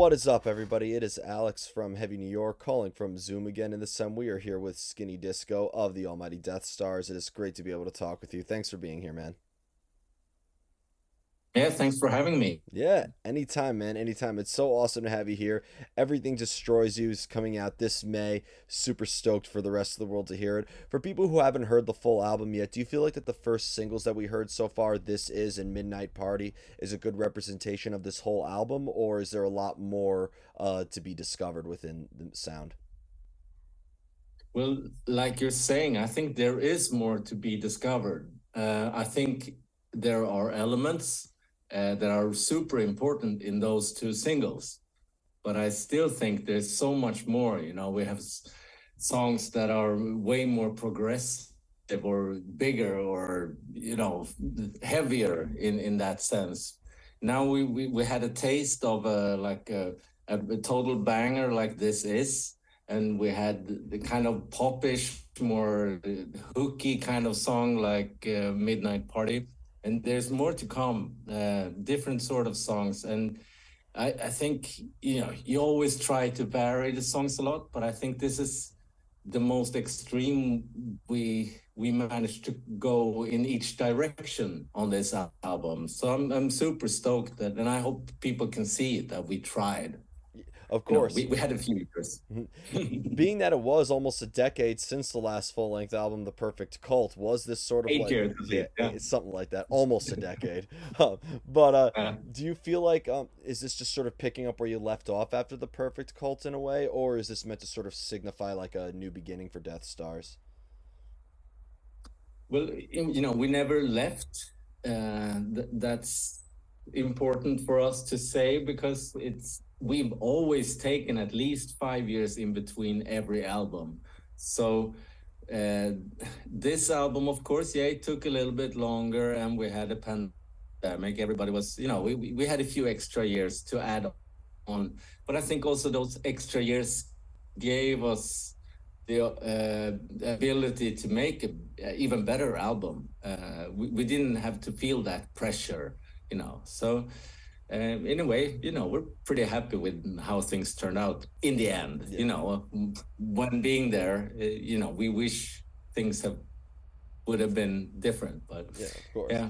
What is up, everybody? It is Alex from Heavy New York calling from Zoom again. In this time, we are here with Skinny Disco of the almighty Deathstars. It is great to be able to talk with you. Thanks for being here, man. Yeah, thanks for having me. Yeah, anytime, man. Anytime. It's so awesome to have you here. Everything Destroys You is coming out this May. Super stoked for the rest of the world to hear it. For people who haven't heard the full album yet, do you feel like that the first singles that we heard so far, This Is and Midnight Party, is a good representation of this whole album, or is there a lot more to be discovered within the sound? Well, like you're saying, I think there is more to be discovered. I think there are elements that are super important in those two singles, but I still think there's so much more. We have songs that are way more progressive or bigger or heavier in that sense. Now we had a taste of a total banger like This Is, and we had the kind of popish, more hooky kind of song like Midnight Party, and there's more to come, different sort of songs. And I think you always try to vary the songs a lot, but I think this is the most extreme we managed to go in each direction on this album. So I'm super stoked that, and I hope people can see it that we tried. Of You know, course. we had a few years. Being that it was almost a decade since the last full length album, The Perfect Cult, was this sort of 8 years, I yeah, think. Yeah. it's something like that, almost a decade. But Uh, do you feel like is this just sort of picking up where you left off after The Perfect Cult in a way, or is this meant to sort of signify like a new beginning for Death Stars? well, we never left. That's important for us to say because we've always taken at least 5 years in between every album. So uh, this album, of course, yeah, it took a little bit longer, and we had a pandemic. Everybody was, we had a few extra years to add on, but I think also those extra years gave us the ability to make a even better album. We didn't have to feel that pressure. So in a way, we're pretty happy with how things turned out in the end. Yeah, When being there, we wish things would have been different, but yeah, of course. yeah,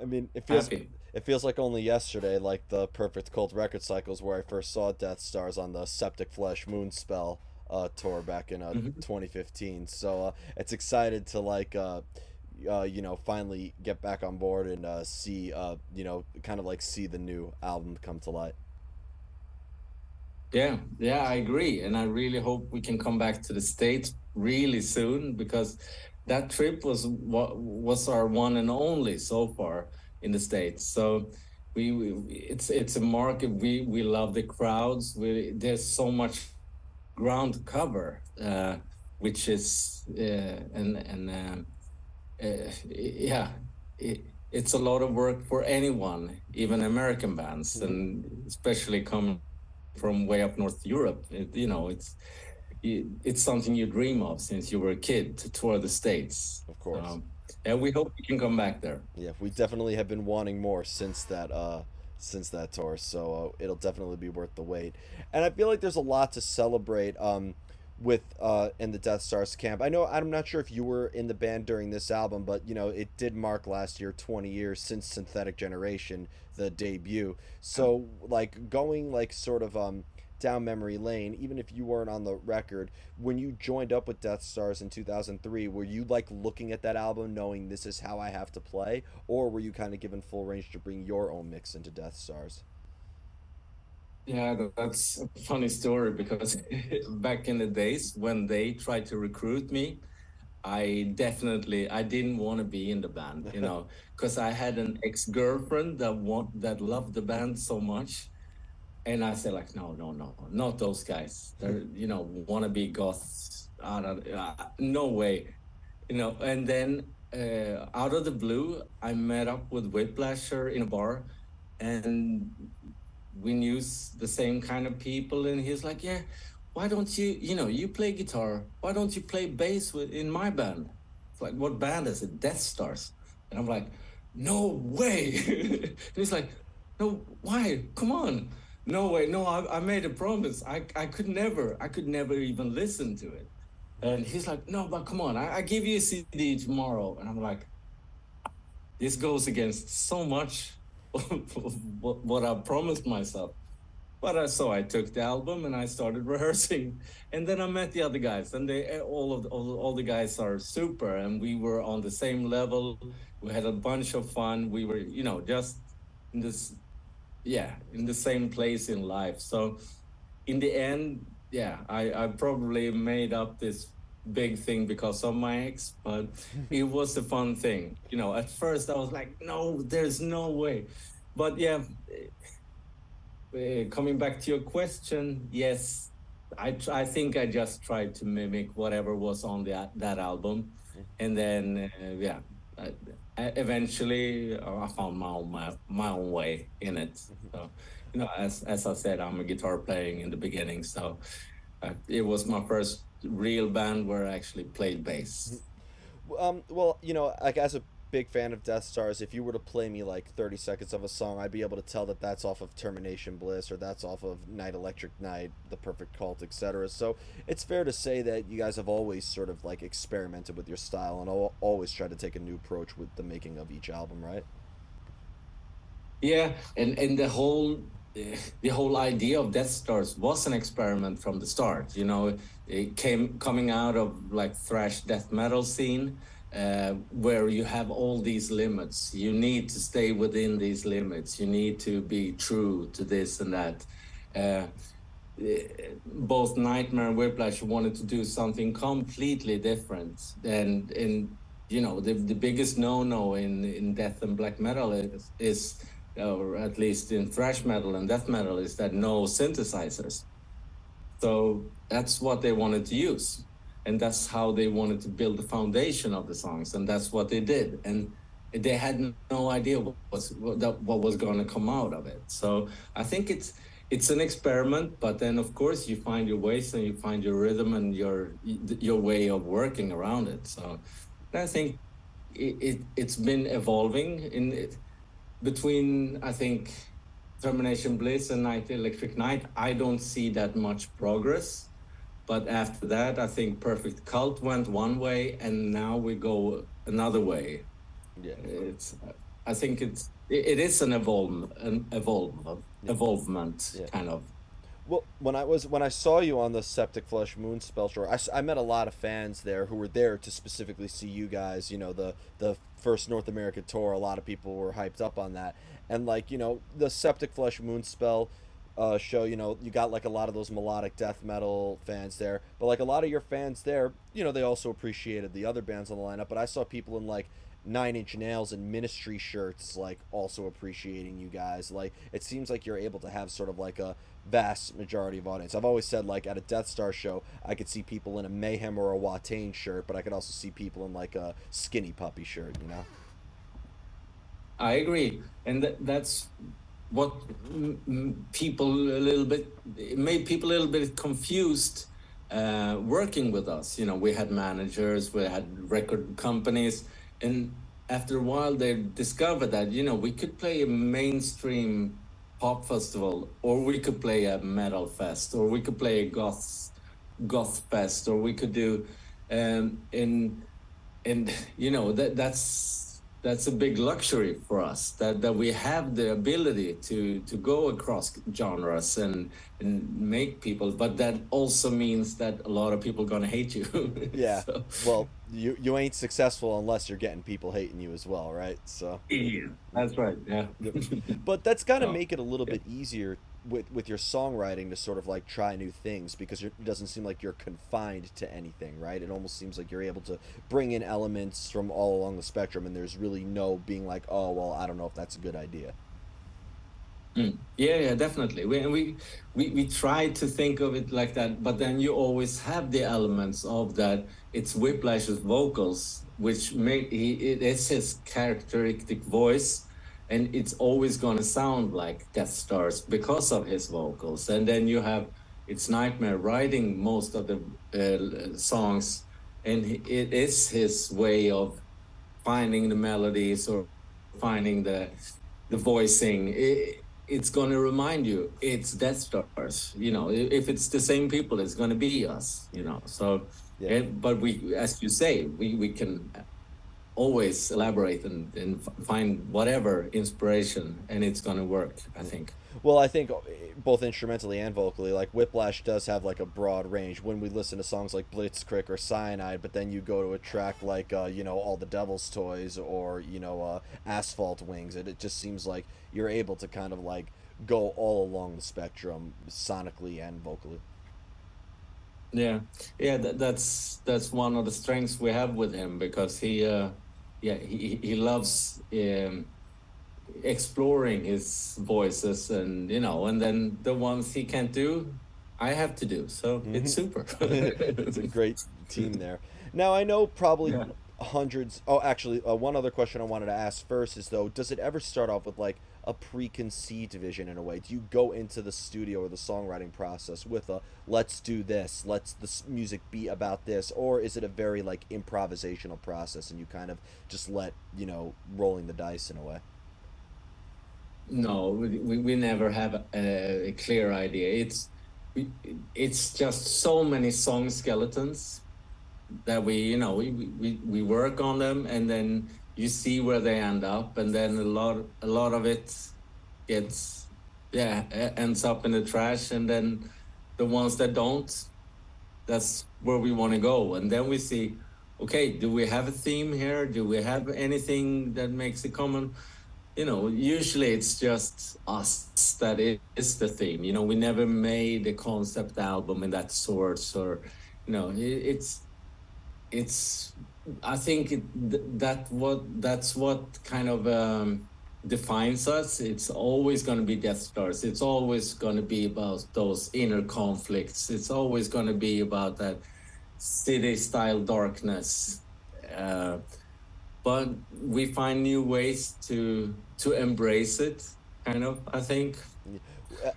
I mean, happy. it feels like only yesterday, like the Perfect Cult record cycles, where I first saw Death Stars on the Septic Flesh Moonspell tour back in Mhm. 2015. So it's excited to finally get back on board and see kind of like see the new album come to light. Yeah, I agree. And I really hope we can come back to the States really soon because that trip was what was our one and only so far in the States. So it's a market we love the crowds. There's so much ground to cover, which is yeah, it's a lot of work for anyone, even American bands, and especially coming from way up North Europe. It's something you dream of since you were a kid to tour the States. Of course. And we hope we can come back there. Yeah, we definitely have been wanting more since that tour, so it'll definitely be worth the wait. And I feel like there's a lot to celebrate with in the Death Stars camp. I know I'm not sure if you were in the band during this album, but it did mark last year 20 years since Synthetic Generation, the debut. So like going like sort of down memory lane, even if you weren't on the record, when you joined up with Death Stars in 2003, were you like looking at that album knowing this is how I have to play, or were you kind of given full range to bring your own mix into Death Stars? Yeah, that's a funny story because back in the days when they tried to recruit me, I didn't want to be in the band, because I had an ex-girlfriend that loved the band so much. And I said, like, no, no, no, not those guys. They're, wannabe goths. No way. And then out of the blue, I met up with Whiplasher in a bar, and we knew the same kind of people. And he's like, yeah, why don't you, you play guitar. Why don't you play bass in my band? It's like, what band is it? Death Stars. And I'm like, no way. And he's like, no, why? Come on. no way, no, I made a promise. I could never even listen to it. And he's like, no, but come on, I give you a CD tomorrow. And I'm like, this goes against so much of what I promised myself. But so I took the album and I started rehearsing, and then I met the other guys, and they all the guys are super, and we were on the same level. We had a bunch of fun. We were, just in this, yeah, in the same place in life. So in the end, yeah, I probably made up this big thing because of my ex, but it was a fun thing. At first I was like, no, there's no way. But yeah, coming back to your question, yes, I think I just tried to mimic whatever was on that album, and then yeah, eventually I found my own way in it. So as I said, I'm a guitar playing in the beginning, so it was my first real band where I actually played bass. Well, like as a big fan of Deathstars, if you were to play me like 30 seconds of a song, I'd be able to tell that that's off of Termination Bliss or that's off of Night Electric Night, The Perfect Cult, etc. So it's fair to say that you guys have always sort of like experimented with your style and always tried to take a new approach with the making of each album, right? Yeah, and the whole idea of Death Stars was an experiment from the start. It came coming out of like thrash death metal scene, where you have all these limits. You need to stay within these limits. You need to be true to this and that. Uh, Both Nightmare and Whiplash wanted to do something completely different, and the biggest no in death and black metal is, or at least in thrash metal and death metal, is that no synthesizers. So that's what they wanted to use, and that's how they wanted to build the foundation of the songs, and that's what they did. And they had no idea what was going to come out of it. So I think it's an experiment, but then of course you find your ways and you find your rhythm and your way of working around it. So I think it's been evolving in it between, I think, Termination Bliss and Night Electric Night. I don't see that much progress. But after that, I think Perfect Cult went one way, and now we go another way. Yeah. It's, I think it is an Yeah. evolvement Yeah. kind of. Well, when I saw you on the Septic Flesh Moonspell tour, I met a lot of fans there who were there to specifically see you guys. The first North American tour. A lot of people were hyped up on that, and like the Septic Flesh Moonspell show. You got like a lot of those melodic death metal fans there, but like a lot of your fans there, they also appreciated the other bands on the lineup. But I saw people in like Nine Inch Nails and Ministry shirts, like also appreciating you guys. Like it seems like you're able to have sort of like a vast majority of audience. I've always said like at a Death Star show, I could see people in a Mayhem or a Watain shirt, but I could also see people in like a Skinny Puppy shirt. I agree, and that's what people a little bit it made people a little bit confused working with us. We had managers, we had record companies, and after a while they discovered that we could play a mainstream pop festival, or we could play a metal fest, or we could play a goth fest, or we could do and that's a big luxury for us, that we have the ability to go across genres and make people, but that also means that a lot of people gonna hate you. Yeah. So Well, you ain't successful unless you're getting people hating you as well, right? So. yeah, that's right. Yeah. Yep. But that's got to So, make it a little yeah. bit easier with your songwriting to sort of like try new things because it doesn't seem like you're confined to anything, right? It almost seems like you're able to bring in elements from all along the spectrum, and there's really no being like, oh, well, I don't know if that's a good idea. Yeah, yeah, definitely. We try to think of it like that, but then you always have the elements of that. It's Whiplash's vocals, which it is his characteristic voice, and it's always gonna sound like Death Stars because of his vocals. And then you have it's Nightmare writing most of the songs, and it is his way of finding the melodies or finding the voicing. it's going to remind you it's Death Stars. You know, if it's the same people, it's going to be us. You know, so Yeah. but we, as you say, we can always elaborate and find whatever inspiration, and it's going to work, I think. Well, I think both instrumentally and vocally, like Whiplash does have like a broad range. When we listen to songs like Blitzkrieg or Cyanide, but then you go to a track like All the Devil's Toys or Asphalt Wings, it just seems like you're able to kind of like go all along the spectrum sonically and vocally. Yeah, yeah, that's one of the strengths we have with him, because he loves exploring his voices, and and then the ones he can't do, I have to do. So it's super. It's a great team there. Now I know probably Yeah. hundreds. Oh, actually, one other question I wanted to ask first is though, does it ever start off with like a preconceived vision in a way? Do you go into the studio or the songwriting process with a let's do this, let's the music be about this, or is it a very like improvisational process and you kind of just let rolling the dice in a way? No, we never have a clear idea. We, it's just so many song skeletons that we work on them, and then you see where they end up, and then a lot of it gets, yeah, ends up in the trash, and then the ones that don't, that's where we want to go. And then we see, okay, do we have a theme here? Do we have anything that makes it common? Usually it's just us that is the theme. We never made a concept album in that source, or it's I think that's what kind of defines us. It's always going to be Death Stars. It's always going to be about those inner conflicts. It's always going to be about that city style darkness. uh, but we find new ways to embrace it, kind of, I think.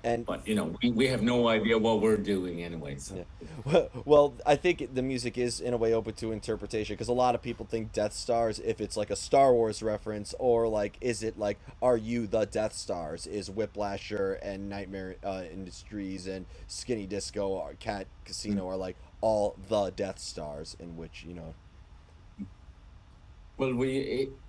And But we have no idea what we're doing anyway, so. yeah. Well, I think the music is in a way open to interpretation because a lot of people think Death Stars if it's like a Star Wars reference or like is it like are you the Death Stars? Is Whiplasher and Nightmare Industries and Skinny Disco or Cat Casino are like all the Death Stars in which Well,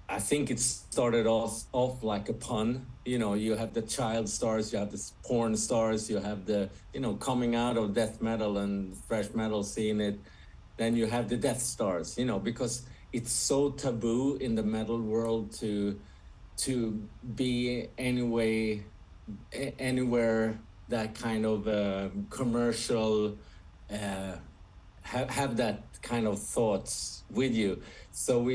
I think it started off like a pun. You have the child stars, you have the porn stars, you have the coming out of death metal and thrash metal scene. Then you have the Death Stars. Because it's so taboo in the metal world to be anywhere that kind of commercial, uh, have that kind of thoughts with you. So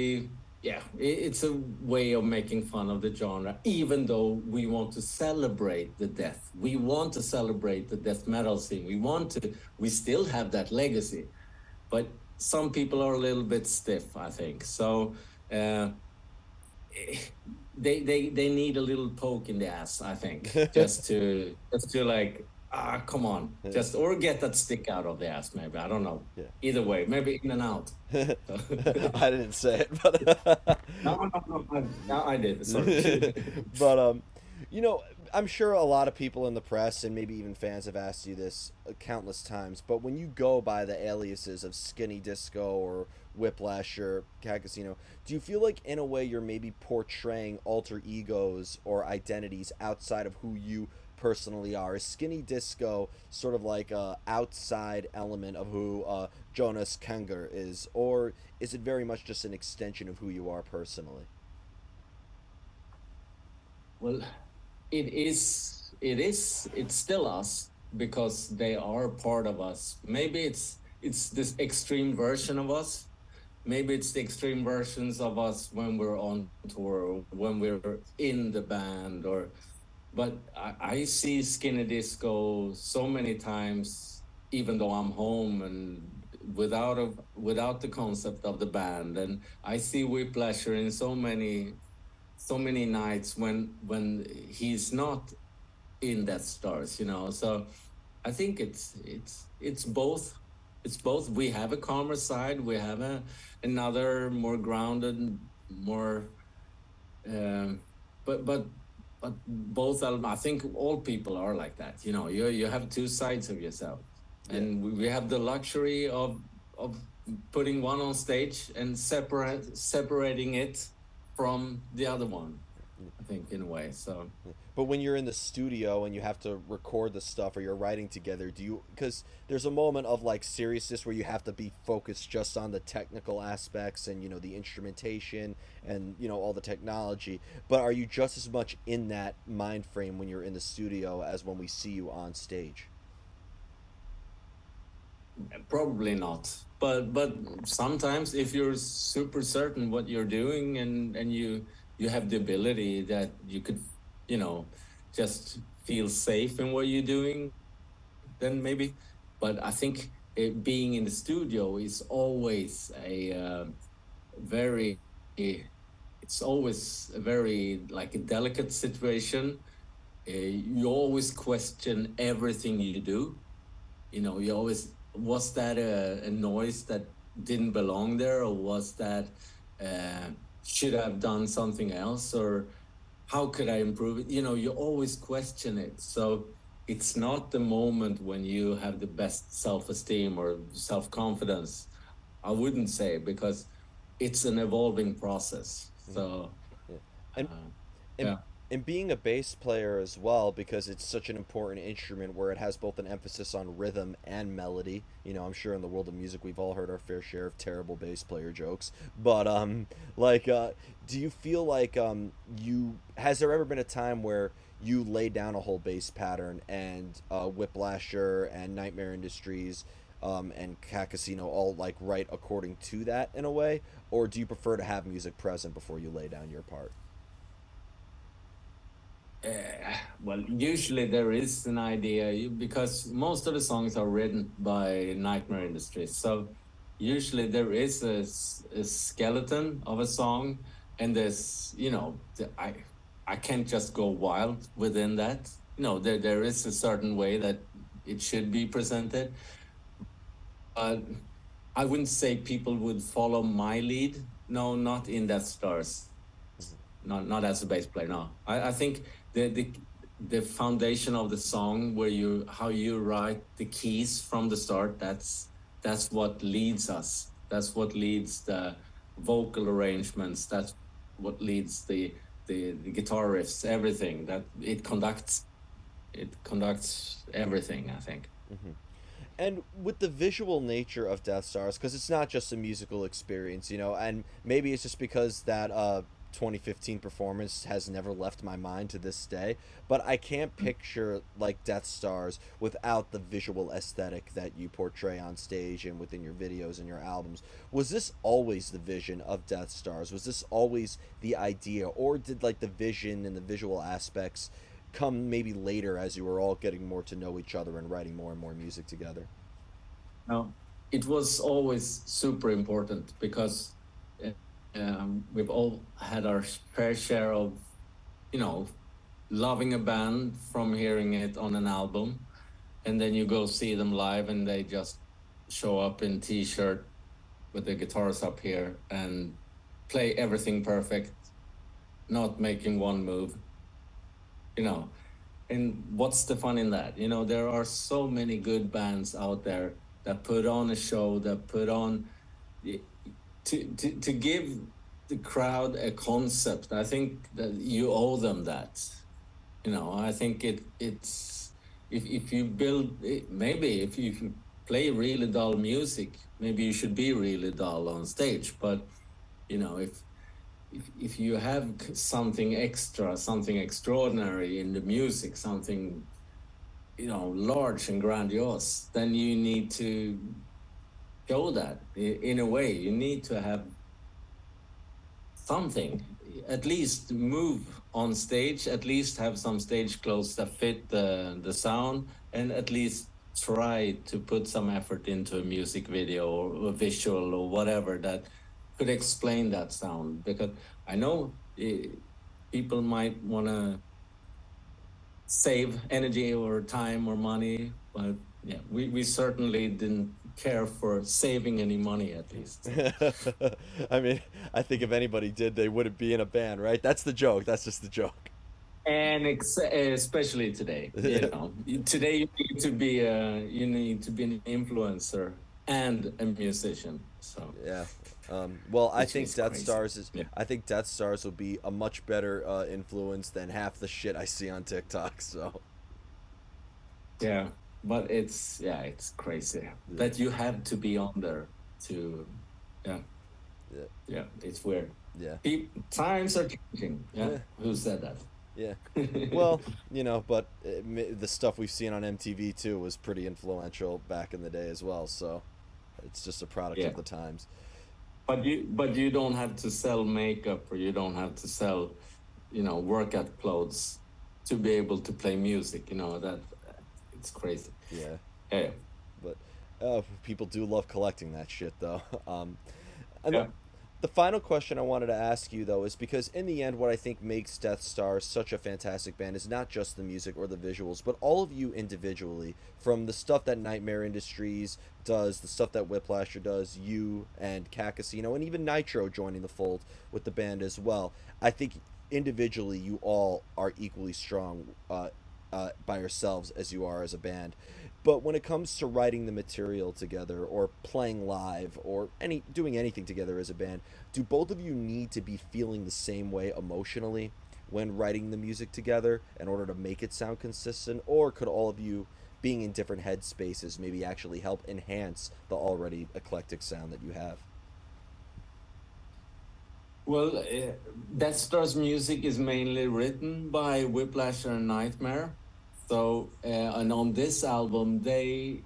yeah, it's a way of making fun of the genre, even though we want to celebrate the death. We want to celebrate the death metal scene. We still have that legacy, but some people are a little bit stiff, I think. So uh, they need a little poke in the ass, I think, just to like, come on, yeah. just, or get that stick out of the ass, maybe. I don't know. Either way, maybe in and out. So. I didn't say it, but No, I did. Sorry. but I'm sure a lot of people in the press and maybe even fans have asked you this countless times. But when you go by the aliases of Skinny Disco or Whiplash or Cat Casino, do you feel like in a way you're maybe portraying alter egos or identities outside of who you personally are? Is Skinny Disco sort of like a outside element of who Jonas Kenger is, or is it very much just an extension of who you are personally? Well, it's still us, because they are part of us. Maybe it's this extreme version of us. Maybe it's the extreme versions of us when we're on tour, or when we're in the band, but I see Skinny Disco so many times, even though I'm home and without the concept of the band. And I see Whiplasher in so many nights when he's not in Death Stars. So I think it's both. It's both. We have a calmer side. We have another more grounded, more. Um, but but both albums, I think all people are like that. You know, you have two sides of yourself, Yeah. and we have the luxury of putting one on stage and separating it from the other one. I think in a way. So But when you're in the studio and you have to record the stuff or you're writing together, do you, because there's a moment of like seriousness where you have to be focused just on the technical aspects and the instrumentation and all the technology, but are you just as much in that mind frame when you're in the studio as when we see you on stage? probably not. But sometimes if you're super certain what you're doing and you have the ability that you could, you know, just feel safe in what you're doing, then maybe. But I think being in the studio is always a very, it's always a very like a delicate situation. You always question everything you do. You know, you always, was that a noise that didn't belong there, or was that uh, should I have done something else, or how could I improve it? You know, you always question it. So it's not the moment when you have the best self-esteem or self-confidence. I wouldn't say, because it's an evolving process. Mhm. So Yeah. And uh, and yeah. and being a bass player as well, because it's such an important instrument where it has both an emphasis on rhythm and melody. I'm sure in the world of music we've all heard our fair share of terrible bass player jokes. But like, do you feel like you has there ever been a time where you lay down a whole bass pattern and Whiplasher and Nightmare Industries and Cat Casino all like write according to that in a way, or do you prefer to have music present before you lay down your part? Well, usually there is an idea because most of the songs are written by Nightmare Industries. So usually there is a skeleton of a song, and there's, I can't just go wild within that. There is a certain way that it should be presented. But I wouldn't say people would follow my lead. No, not in Deathstars. Not as a bass player. No, I think the foundation of the song, where you how you write the keys from the start. That's what leads us. That's what leads the vocal arrangements. That's what leads the guitar riffs. Everything that it conducts everything, I think. Mm-hmm. And with the visual nature of Death Stars, because it's not just a musical experience, and maybe it's just because that 2015 performance has never left my mind to this day, but I can't picture like Death Stars without the visual aesthetic that you portray on stage and within your videos and your albums. Was this always the vision of Death Stars? Was this always the idea, or did like the vision and the visual aspects come maybe later as you were all getting more to know each other and writing more and more music together? No, it was always super important because we've all had our fair share of, you know, loving a band from hearing it on an album, and then you go see them live, and they just show up in t-shirt with the guitars up here and play everything perfect, not making one move, you know. And what's the fun in that? There are so many good bands out there that put on a show, that put on to give the crowd a concept. I think that you owe them that. I think it's if you build maybe if you play really dull music, maybe you should be really dull on stage. But if you have something extra, something extraordinary in the music, something large and grandiose, then you need to show that in a way. You need to have something, at least move on stage, at least have some stage clothes that fit the sound, and at least try to put some effort into a music video or a visual or whatever that could explain that sound. Because I know people might want to save energy or time or money, but yeah, we certainly didn't care for saving any money, at least. So. I mean, I think if anybody did, they wouldn't be in a band, right? That's the joke. That's just the joke. and especially today, you know, today you need to be an influencer and a musician. So, Yeah. Well, I which think is crazy. Yeah. I think Death Stars will be a much better influence than half the shit I see on TikTok. So Yeah, but it's crazy yeah, that you have to be on there to, yeah, yeah, yeah, it's weird. yeah, Times are changing. Yeah, yeah, who said that? yeah. Well, but the stuff we've seen on MTV too was pretty influential back in the day as well. So it's just a product Yeah, of the times. but you don't have to sell makeup or you don't have to sell, workout clothes to be able to play music. You know that it's crazy. Yeah, Yeah, but people do love collecting that shit though. And yeah. the final question I wanted to ask you though is because in the end, what I think makes Death Star such a fantastic band is not just the music or the visuals, but all of you individually. From the stuff that Nightmare Industries does, the stuff that Whiplasher does, you and Cat Casino, and even Nitro joining the fold with the band as well. I think individually, you all are equally strong by yourselves as you are as a band. But when it comes to writing the material together or playing live or doing anything together as a band, do both of you need to be feeling the same way emotionally when writing the music together in order to make it sound consistent, or could all of you being in different headspaces maybe actually help enhance the already eclectic sound that you have? Well, Deathstars music is mainly written by Whiplash and Nightmare. So, and on this album, they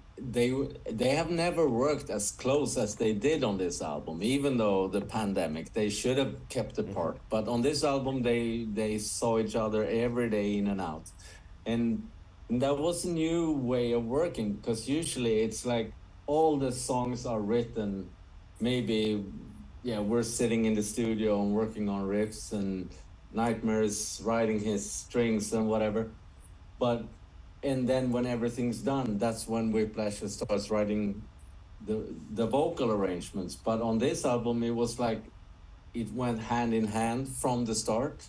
have never worked as close as they did on this album, even though the pandemic. They should have kept Mm-hmm. apart. But on this album, they saw each other every day in and out, and that was a new way of working because usually it's like all the songs are written maybe, yeah, we're sitting in the studio and working on riffs and Nightmare's writing his strings and whatever. But and then when everything's done, that's when Whiplash starts writing the vocal arrangements. But on this album, it was like it went hand in hand from the start.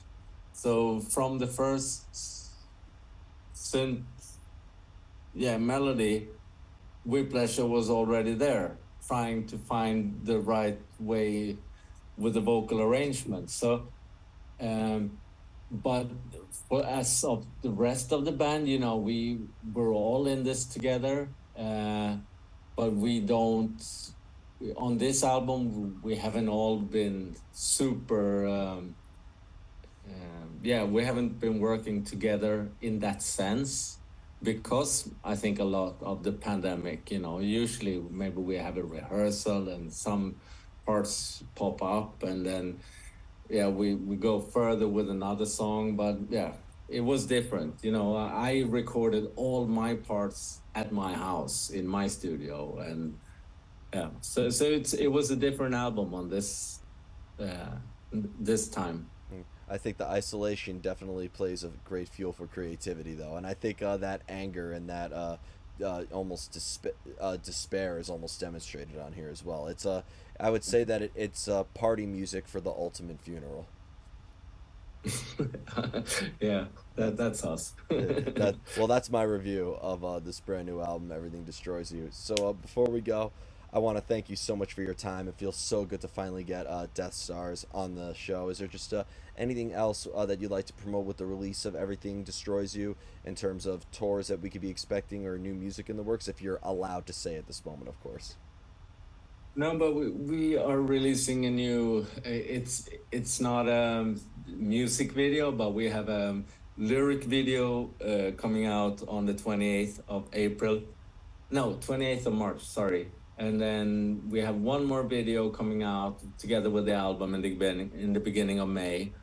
So from the first synth, yeah, melody, Whiplash was already there, trying to find the right way with the vocal arrangement. So, um, but for as of the rest of the band, we were all in this together. But we don't. On this album, we haven't all been super. Yeah, we haven't been working together in that sense because I think a lot of the pandemic. Usually maybe we have a rehearsal and some parts pop up, and then yeah, we go further with another song. But yeah, it was different. I recorded all my parts at my house in my studio, and yeah, so it was a different album on uh this time. I think the isolation definitely plays a great fuel for creativity, though, and I think that anger and that almost despair is almost demonstrated on here as well. I would say that it's party music for the ultimate funeral. Yeah, That's that's us. that. Well, that's my review of this brand new album, Everything Destroys You. So before we go, I want to thank you so much for your time. It feels so good to finally get Death Stars on the show. Is there just anything else that you'd like to promote with the release of Everything Destroys You in terms of tours that we could be expecting or new music in the works, if you're allowed to say at this moment, of course? No, but we are releasing a new. It's not a music video, but we have a lyric video coming out on the 28th of April. No, 28th of March. Sorry, and then we have one more video coming out together with the album in the beginning of May.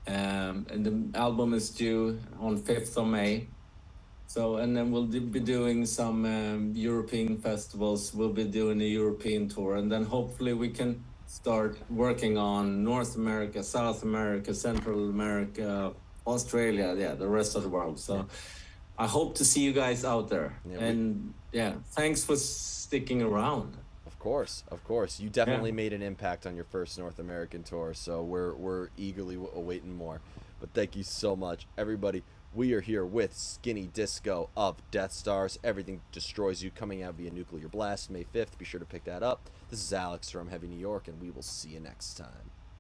And the album is due on 5th of May. So, and then we'll be doing some European festivals. We'll be doing a European tour, and then hopefully we can start working on North America, South America, Central America, Australia, yeah, the rest of the world. Yeah, So, I hope to see you guys out there. yeah. And yeah, thanks for sticking around. Of course, of course. You Yeah. definitely made an impact on your first North American tour, so we're eagerly awaiting more. But thank you so much, everybody. We are here with Skinny Disco of Deathstars. Everything Destroys You, coming out via Nuclear Blast May 5th. Be sure to pick that up. This is Alex from Heavy New York, and we will see you next time.